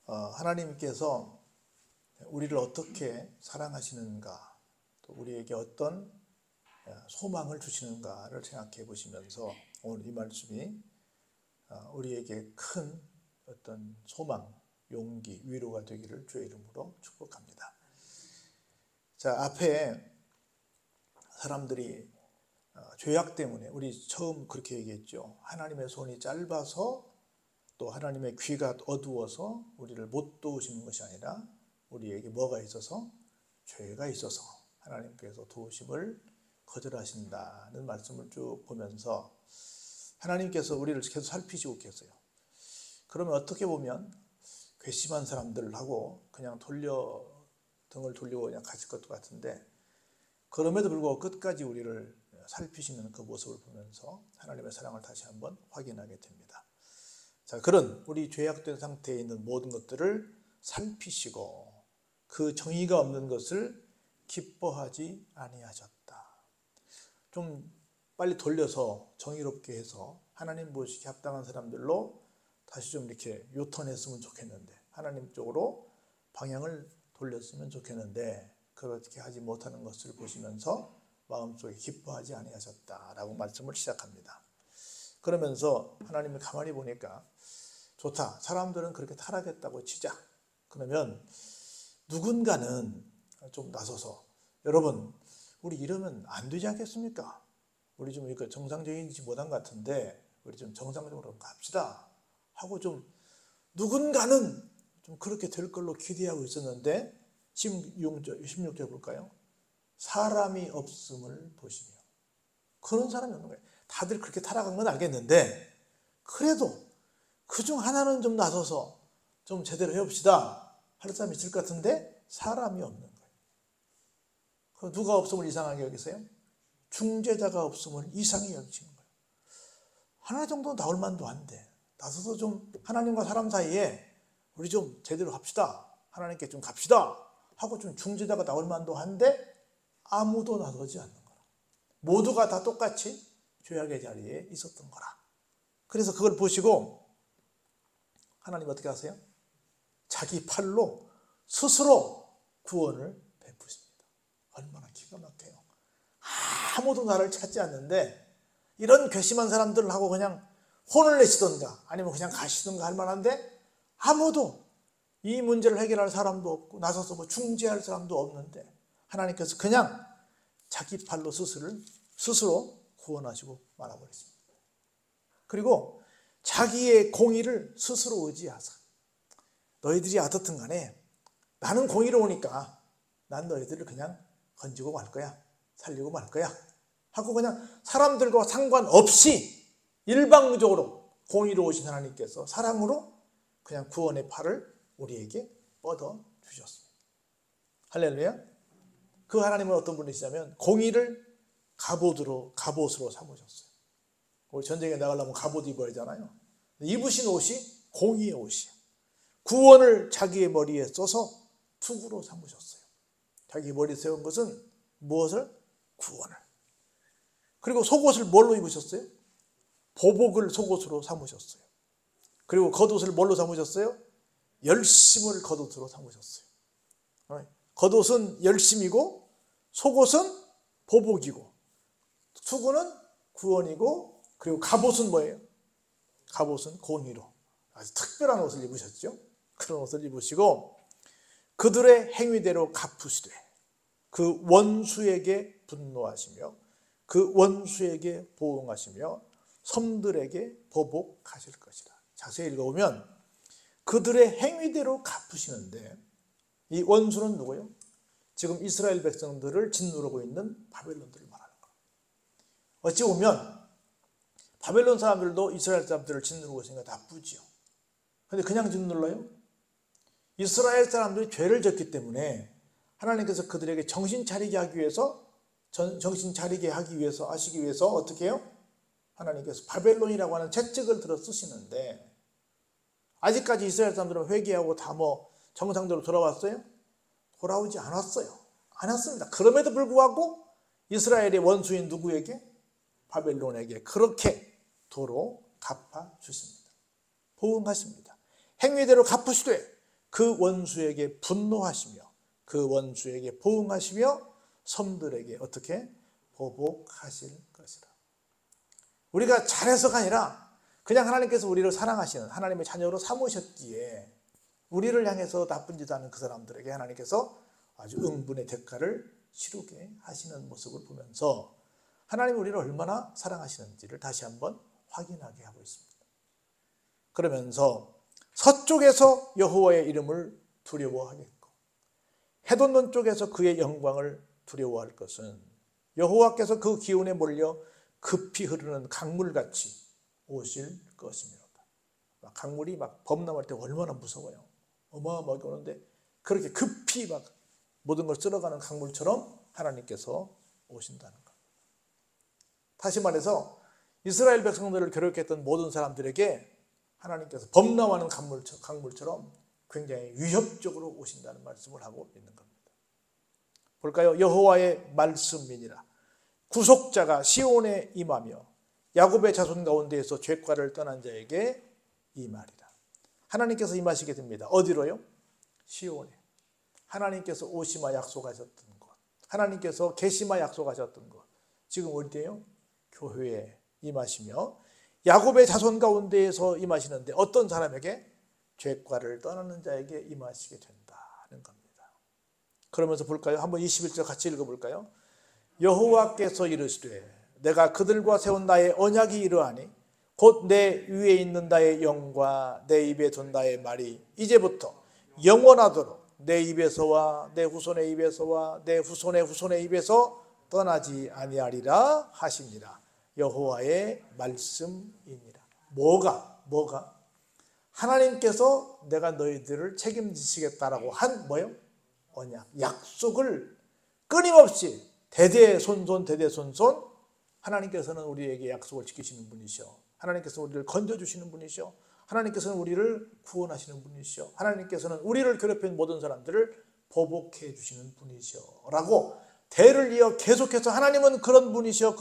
하나님께서 우리를 어떻게 사랑하시는가, 또 우리에게 어떤 소망을 주시는가를 생각해 보시면서 오늘 이 말씀이 우리에게 큰 어떤 소망, 용기, 위로가 되기를 주의 이름으로 축복합니다. 자, 앞에 사람들이 죄악 때문에, 우리 처음 그렇게 얘기했죠. 하나님의 손이 짧아서, 또 하나님의 귀가 어두워서 우리를 못 도우시는 것이 아니라 우리에게 뭐가 있어서? 죄가 있어서 하나님께서 도우심을 거절하신다는 말씀을 쭉 보면서 하나님께서 우리를 계속 살피시고 계세요. 그러면 어떻게 보면 괘씸한 사람들하고 그냥 등을 돌리고 그냥 가실 것 같은데, 그럼에도 불구하고 끝까지 우리를 살피시는 그 모습을 보면서 하나님의 사랑을 다시 한번 확인하게 됩니다. 자, 그런 우리 죄악된 상태에 있는 모든 것들을 살피시고 그 정의가 없는 것을 기뻐하지 아니하셨다. 좀 빨리 돌려서 정의롭게 해서 하나님 보시기에 합당한 사람들로 다시 좀 이렇게 요턴했으면 좋겠는데, 하나님 쪽으로 방향을 돌렸으면 좋겠는데 그렇게 하지 못하는 것을 보시면서 마음속에 기뻐하지 아니하셨다라고 말씀을 시작합니다. 그러면서 하나님이 가만히 보니까 좋다, 사람들은 그렇게 타락했다고 치자. 그러면 누군가는 좀 나서서, 여러분 우리 이러면 안 되지 않겠습니까? 우리 좀 이렇게 정상적이지 못한 것 같은데 우리 좀 정상적으로 갑시다 하고, 좀 누군가는 좀 그렇게 될 걸로 기대하고 있었는데 16절 볼까요? 사람이 없음을 보시며. 그런 사람이 없는 거예요. 다들 그렇게 타락한 건 알겠는데 그래도 그중 하나는 좀 나서서 좀 제대로 해봅시다 할 사람이 있을 것 같은데 사람이 없는 거예요. 누가 없음을 이상하게 여기세요? 중재자가 없음을 이상히 여기시는 거예요. 하나 정도 나올 만도 한데 나서서 좀 하나님과 사람 사이에 우리 좀 제대로 합시다, 하나님께 좀 갑시다 하고 좀 중재자가 나올 만도 한데 아무도 나서지 않는 거라. 모두가 다 똑같이 죄악의 자리에 있었던 거라. 그래서 그걸 보시고 하나님 어떻게 하세요? 자기 팔로 스스로 구원을 베푸십니다. 얼마나 기가 막혀요. 아무도 나를 찾지 않는데 이런 괘씸한 사람들하고 그냥 혼을 내시던가 아니면 그냥 가시던가 할 만한데 아무도 이 문제를 해결할 사람도 없고 나서서 뭐 중재할 사람도 없는데 하나님께서 그냥 자기 팔로 스스로 구원하시고 말아버리십니다. 그리고 자기의 공의를 스스로 의지하사, 너희들이 어떻든 간에 나는 공의로우니까 난 너희들을 그냥 건지고 말 거야, 살리고 말 거야 하고 그냥 사람들과 상관없이 일방적으로 공의로우신 하나님께서 사랑으로 그냥 구원의 팔을 우리에게 뻗어 주셨습니다. 할렐루야. 그 하나님은 어떤 분이시냐면 공의를 갑옷으로 삼으셨어요. 우리 전쟁에 나가려면 갑옷 입어야 하잖아요. 입으신 옷이 공의의 옷이에요. 구원을 자기의 머리에 써서 투구로 삼으셨어요. 자기 머리에 세운 것은 무엇을? 구원을. 그리고 속옷을 뭘로 입으셨어요? 보복을 속옷으로 삼으셨어요. 그리고 겉옷을 뭘로 삼으셨어요? 열심을 겉옷으로 삼으셨어요. 겉옷은 열심이고 속옷은 보복이고 투구는 구원이고, 그리고 갑옷은 뭐예요? 갑옷은 공의로. 아주 특별한 옷을 입으셨죠. 그런 옷을 입으시고 그들의 행위대로 갚으시되 그 원수에게 분노하시며 그 원수에게 보응하시며 섬들에게 보복하실 것이라. 자세히 읽어보면 그들의 행위대로 갚으시는데, 이 원수는 누구예요? 지금 이스라엘 백성들을 짓누르고 있는 바벨론들을 말하는 거예요. 어찌 보면 바벨론 사람들도 이스라엘 사람들을 짓누르고 있으니까 나쁘지요. 그런데 그냥 짓눌러요? 이스라엘 사람들이 죄를 졌기 때문에 하나님께서 그들에게 정신 차리게 하기 위해서 하시기 위해서 어떻게 해요? 하나님께서 바벨론이라고 하는 채찍을 들어 쓰시는데, 아직까지 이스라엘 사람들은 회개하고 다 정상대로 돌아왔어요? 돌아오지 않았어요. 않았습니다. 그럼에도 불구하고 이스라엘의 원수인 누구에게? 바벨론에게 그렇게 도로 갚아주십니다. 보응하십니다. 행위대로 갚으시되 그 원수에게 분노하시며 그 원수에게 보응하시며 섬들에게 어떻게 보복하실 것이라. 우리가 잘해서가 아니라 그냥 하나님께서 우리를 사랑하시는 하나님의 자녀로 삼으셨기에 우리를 향해서 나쁜 짓 하는 그 사람들에게 하나님께서 아주 응분의 대가를 치르게 하시는 모습을 보면서 하나님이 우리를 얼마나 사랑하시는지를 다시 한번 확인하게 하고 있습니다. 그러면서 서쪽에서 여호와의 이름을 두려워하겠고 해돋는 쪽에서 그의 영광을 두려워할 것은 여호와께서 그 기운에 몰려 급히 흐르는 강물같이 오실 것이며 강물이 막 범람할 때 얼마나 무서워요. 어마어마하게 오는데 그렇게 급히 막 모든 걸 쓸어가는 강물처럼 하나님께서 오신다는 것. 다시 말해서 이스라엘 백성들을 괴롭혔던 모든 사람들에게 하나님께서 범람하는 강물처럼 굉장히 위협적으로 오신다는 말씀을 하고 있는 겁니다. 볼까요? 여호와의 말씀이니라. 구속자가 시온에 임하며 야곱의 자손 가운데에서 죄과를 떠난 자에게 임하리라. 하나님께서 임하시게 됩니다. 어디로요? 시온에. 하나님께서 오시마 약속하셨던 곳, 하나님께서 계시마 약속하셨던 곳, 지금 어디예요? 교회에 임하시며 야곱의 자손 가운데에서 임하시는데 어떤 사람에게? 죄과를 떠나는 자에게 임하시게 된다는 겁니다. 그러면서 볼까요? 한번 21절 같이 읽어볼까요? 여호와께서 이르시되 내가 그들과 세운 나의 언약이 이러하니 곧 내 위에 있는 나의 영과 내 입에 둔 나의 말이 이제부터 영원하도록 내 입에서와 내 후손의 입에서와 내 후손의 후손의 입에서 떠나지 아니하리라 하시니라. 여호와의 말씀이니라. 뭐가? 하나님께서 내가 너희들을 책임지시겠다라고 한 뭐요? 언약, 약속을 끊임없이 대대손손 하나님께서는 우리에게 약속을 지키시는 분이시오. 하나님께서 우리를 건져주시는 분이시오. 하나님께서는 우리를 구원하시는 분이시오. 하나님께서는 우리를 괴롭힌 모든 사람들을 보복해 주시는 분이시오 라고 대를 이어 계속해서 하나님은 그런 분이시오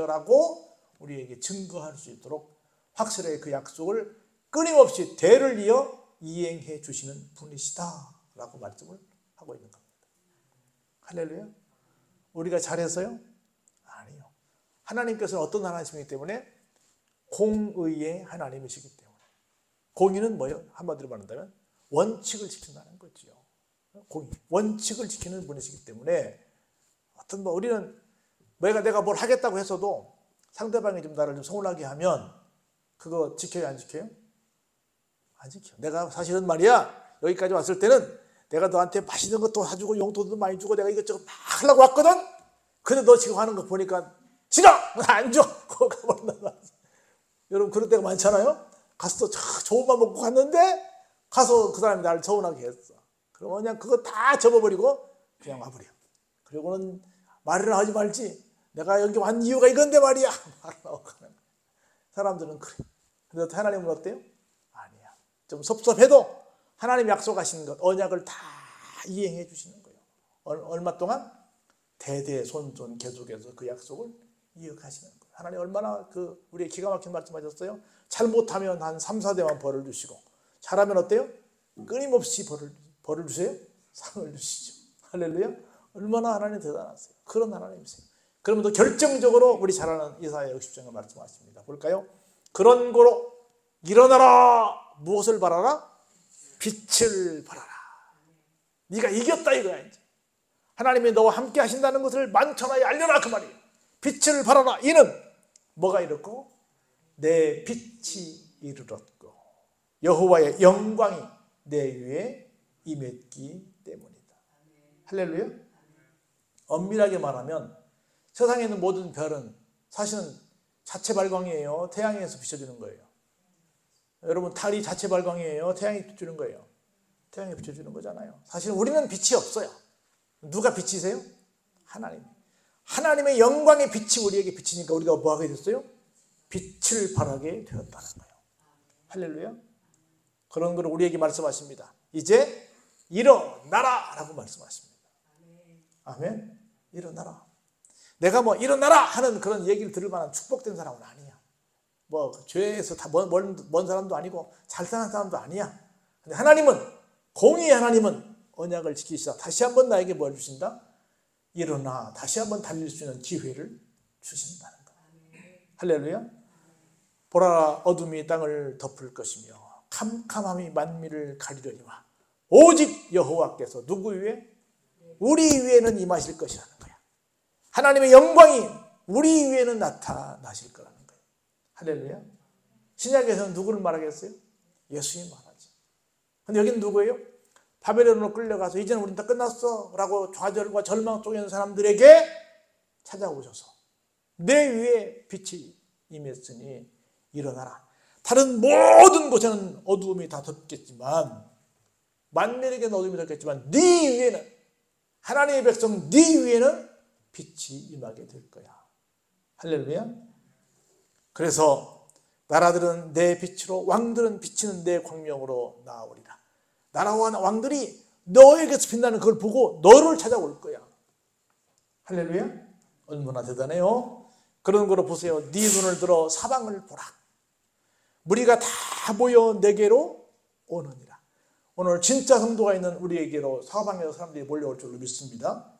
라고 우리에게 증거할 수 있도록 확실하게 그 약속을 끊임없이 대를 이어 이행해 주시는 분이시다 라고 말씀을 하고 있는 겁니다. 할렐루야. 우리가 잘해서요? 아니요. 하나님께서는 어떤 하나님이시기 때문에 공의의 하나님이시기 때문에. 공의는 뭐예요? 한마디로 말한다면 원칙을 지킨다는 거죠. 공의, 원칙을 지키는 분이시기 때문에 어떤 우리는 내가 뭘 하겠다고 했어도 상대방이 좀 나를 좀 서운하게 하면 그거 지켜요, 안 지켜요? 안 지켜. 내가 사실은 말이야 여기까지 왔을 때는 내가 너한테 맛있는 것도 사주고 용돈도 많이 주고 내가 이것저것 막 하려고 왔거든. 근데 너 지금 하는 거 보니까 싫어! 안 줘! 여러분 그럴 때가 많잖아요. 가서 좋은 밥 먹고 갔는데 가서 그 사람이 나를 서운하게 했어. 그러면 그냥 그거 다 접어버리고 그냥 와버려. 그리고는 말을 하지 말지. 내가 여기 왔 이유가 이건데 말이야. 사람들은 그래. 근데 하나님은 어때요? 아니야. 좀 섭섭해도 하나님 약속하신 것, 언약을 다 이행해 주시는 거예요. 얼마 동안? 대대손손 계속해서 그 약속을 이어가시는 거예요. 하나님 얼마나 우리의 기가 막힌 말씀하셨어요? 잘못하면 한 3, 4대만 벌을 주시고 잘하면 어때요? 끊임없이 벌을 주세요? 상을 주시죠. 할렐루야. 얼마나 하나님 대단하세요. 그런 하나님이세요. 그러면 또 결정적으로 우리 잘 아는 이사야 60장을 말씀하십니다. 볼까요? 그런 고로 일어나라. 무엇을 바라라? 빛을 바라라. 네가 이겼다 이거야 이제. 하나님이 너와 함께 하신다는 것을 만천하에 알려라 그 말이에요. 빛을 바라라. 이는 뭐가 이렇고? 내 빛이 이르렀고 여호와의 영광이 내 위에 임했기 때문이다. 할렐루야. 엄밀하게 말하면 세상에 있는 모든 별은 사실은 자체 발광이에요. 태양에서 비춰주는 거예요. 여러분 달이 자체 발광이에요. 태양이 비춰주는 거예요. 태양이 비춰주는 거잖아요. 사실 우리는 빛이 없어요. 누가 빛이세요? 하나님. 하나님의 영광의 빛이 우리에게 비치니까 우리가 뭐 하게 됐어요? 빛을 발하게 되었다는 거예요. 할렐루야. 그런 걸 우리에게 말씀하십니다. 이제 일어나라 라고 말씀하십니다. 아멘. 일어나라. 내가 뭐 일어나라 하는 그런 얘기를 들을 만한 축복된 사람은 아니야. 뭐 죄에서 다 먼 사람도 아니고 잘 사는 사람도 아니야. 근데 하나님은, 공의의 하나님은 언약을 지키시다 다시 한번 나에게 뭘 주신다? 일어나 다시 한번 달릴 수 있는 기회를 주신다는 거예요. 할렐루야. 보라, 어둠이 땅을 덮을 것이며 캄캄함이 만민을 가리려니와 오직 여호와께서 누구 위에? 우리 위에는 임하실 것이라는 거야. 하나님의 영광이 우리 위에는 나타나실 거라는 거예요. 할렐루야. 신약에서는 누구를 말하겠어요? 예수님 말하죠. 근데 여기는 누구예요? 바벨론으로 끌려가서 이제는 우린 다 끝났어 라고 좌절과 절망 속에 있는 사람들에게 찾아오셔서 내 위에 빛이 임했으니 일어나라. 다른 모든 곳에는 어두움이 다 덮겠지만, 만민에게는 어둠이 덮겠지만 네 위에는, 하나님의 백성 네 위에는 빛이 임하게 될 거야. 할렐루야. 그래서 나라들은 내 빛으로, 왕들은 비치는 내 광명으로 나아오리라. 나라와 왕들이 너에게서 빛나는 그걸 보고 너를 찾아올 거야. 할렐루야. 얼마나 대단해요. 그런 거로 보세요. 네 눈을 들어 사방을 보라. 무리가 다 모여 내게로 오느니라. 오늘 진짜 성도가 있는 우리에게로 사방에서 사람들이 몰려올 줄로 믿습니다.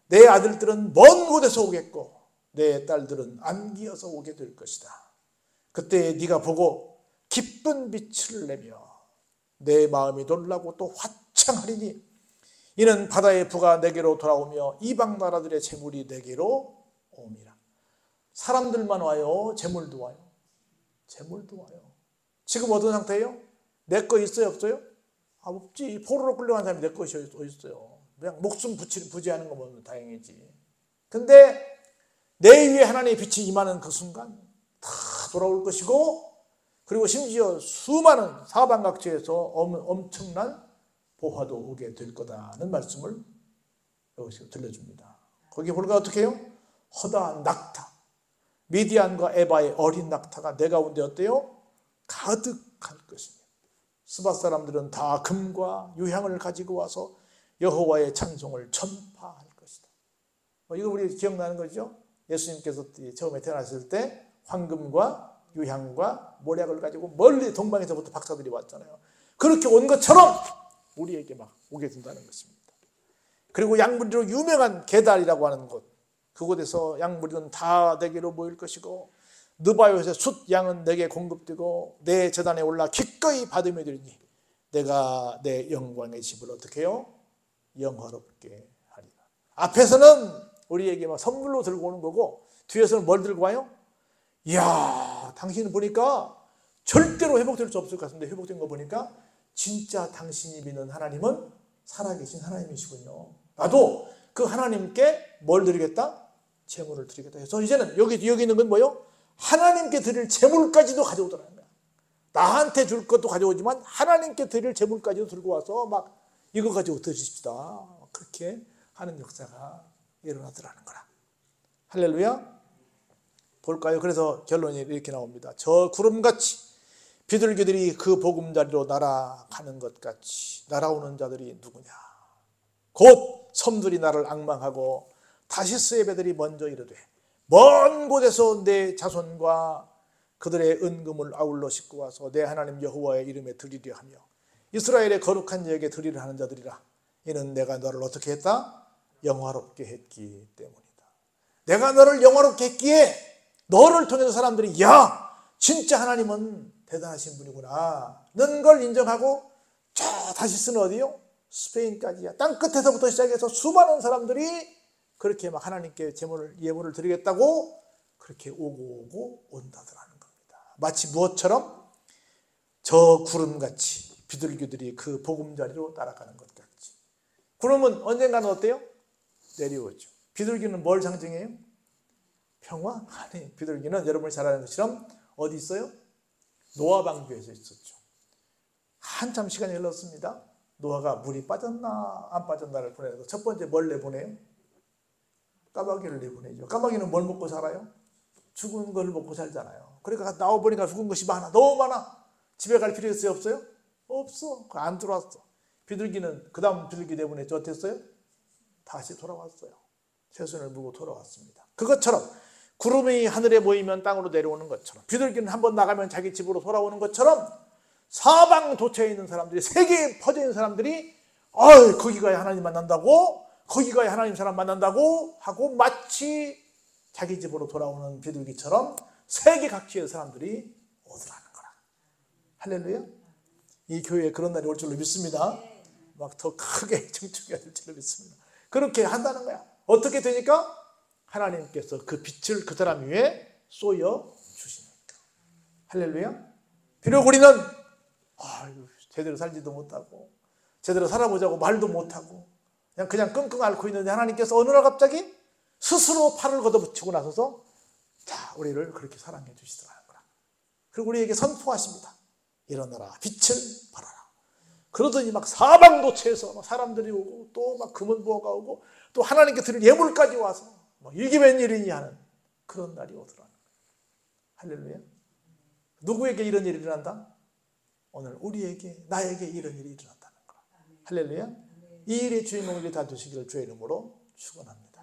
내 아들들은 먼 곳에서 오겠고 내 딸들은 안기어서 오게 될 것이다. 그때 네가 보고 기쁜 빛을 내며 내 마음이 놀라고 또 화창하리니 이는 바다의 부가 내게로 돌아오며 이방 나라들의 재물이 내게로 옵니다. 사람들만 와요? 재물도 와요? 재물도 와요. 지금 어떤 상태예요? 내 거 있어요? 없어요? 아, 없지. 포로로 끌려간 사람이 내 것이 어디 있어요? 그냥 목숨 부지하는 거면 다행이지. 근데 내 위에 하나님의 빛이 임하는 그 순간 다 돌아올 것이고, 그리고 심지어 수많은 사방각지에서 엄청난 보화도 오게 될 거다는 말씀을 여기서 들려줍니다. 거기 보니까 어떻게 해요? 허다한 낙타, 미디안과 에바의 어린 낙타가 내 가운데 어때요? 가득할 것입니다. 스바 사람들은 다 금과 유향을 가지고 와서 여호와의 찬송을 전파할 것이다. 이거 우리 기억나는 거죠? 예수님께서 처음에 태어나실 때 황금과 유향과 모략을 가지고 멀리 동방에서부터 박사들이 왔잖아요. 그렇게 온 것처럼 우리에게 막 오게 된다는 것입니다. 그리고 양무리로 유명한 게달이라고 하는 곳, 그곳에서 양무리는 다 내게로 모일 것이고 느바요에서 숫 양은 내게 공급되고 내 제단에 올라 기꺼이 받으며 드리니 내가 내 영광의 집을 어떻게 해요? 영화롭게 하리라. 앞에서는 우리에게 막 선물로 들고 오는 거고 뒤에서는 뭘 들고 와요? 이야, 당신은 보니까 절대로 회복될 수 없을 것 같은데 회복된 거 보니까 진짜 당신이 믿는 하나님은 살아계신 하나님이시군요. 나도 그 하나님께 뭘 드리겠다? 재물을 드리겠다. 그래서 이제는 여기 있는 건 뭐예요? 하나님께 드릴 재물까지도 가져오더라는 거야. 나한테 줄 것도 가져오지만 하나님께 드릴 재물까지도 들고 와서 막 이거 가지고 드십시다. 그렇게 하는 역사가 일어나더라는 거라. 할렐루야. 볼까요? 그래서 결론이 이렇게 나옵니다. 저 구름같이 비둘기들이 그 보금자리로 날아가는 것 같이 날아오는 자들이 누구냐? 곧 섬들이 나를 앙망하고 다시스의 배들이 먼저 이르되 먼 곳에서 내 자손과 그들의 은금을 아울러 싣고 와서 내 하나님 여호와의 이름에 드리려 하며 이스라엘의 거룩한 여에게 드리려 하는 자들이라. 이는 내가 너를 어떻게 했다? 영화롭게 했기 때문이다. 내가 너를 영화롭게 했기에 너를 통해서 사람들이 야, 진짜 하나님은 대단하신 분이구나 는 걸 인정하고 저 다시스는 어디요? 스페인까지야. 땅끝에서부터 시작해서 수많은 사람들이 그렇게 막 하나님께 예물을 드리겠다고 그렇게 오고 온다더라는 겁니다. 마치 무엇처럼? 저 구름같이 비둘기들이 그 보금자리로 날아가는 것 같이. 구름은 언젠가는 어때요? 내려오죠. 비둘기는 뭘 상징해요? 평화? 아니, 비둘기는 여러분이 잘 아는 것처럼 어디 있어요? 노아 방주에서 있었죠. 한참 시간이 흘렀습니다. 노아가 물이 빠졌나 안 빠졌나를 보내서 첫 번째 뭘 내보내요? 까마귀를 내보내죠. 까마귀는 뭘 먹고 살아요? 죽은 걸 먹고 살잖아요. 그러니까 나와보니까 죽은 것이 많아. 너무 많아. 집에 갈 필요 있어요? 없어요? 없어. 안 들어왔어. 비둘기는 그 다음 비둘기 내보냈죠. 어땠어요? 다시 돌아왔어요. 새순을 물고 돌아왔습니다. 그것처럼 구름이 하늘에 모이면 땅으로 내려오는 것처럼 비둘기는 한번 나가면 자기 집으로 돌아오는 것처럼 사방 도처에 있는 사람들이, 세계에 퍼져 있는 사람들이 거기 가야 하나님 만난다고, 거기 가야 하나님 사람 만난다고 하고 마치 자기 집으로 돌아오는 비둘기처럼 세계 각지의 사람들이 오더라는 거라. 할렐루야. 이 교회에 그런 날이 올 줄로 믿습니다. 막 더 크게 청축해야 될 줄로 믿습니다. 그렇게 한다는 거야. 어떻게 되니까? 하나님께서 그 빛을 그 사람 위에 쏘여 주시니까. 할렐루야. 비록 우리는 제대로 살지도 못하고 제대로 살아보자고 말도 못하고 그냥 끙끙 앓고 있는데 하나님께서 어느 날 갑자기 스스로 팔을 걷어붙이고 나서서 우리를 그렇게 사랑해 주시더라는 거라. 그리고 우리에게 선포하십니다. 일어나라, 빛을 발하라. 그러더니 막 사방도처에서 막 사람들이 오고 또 막 금은보화가 오고 또 하나님께 드릴 예물까지 와서 이게 웬일이니 하는 그런 날이 오더라는 거야. 할렐루야. 누구에게 이런 일이 일어난다? 오늘 우리에게, 나에게 이런 일이 일어난다는 거야. 할렐루야. 이 일의 주인공이 다 되시기를 주의 이름으로 축원합니다.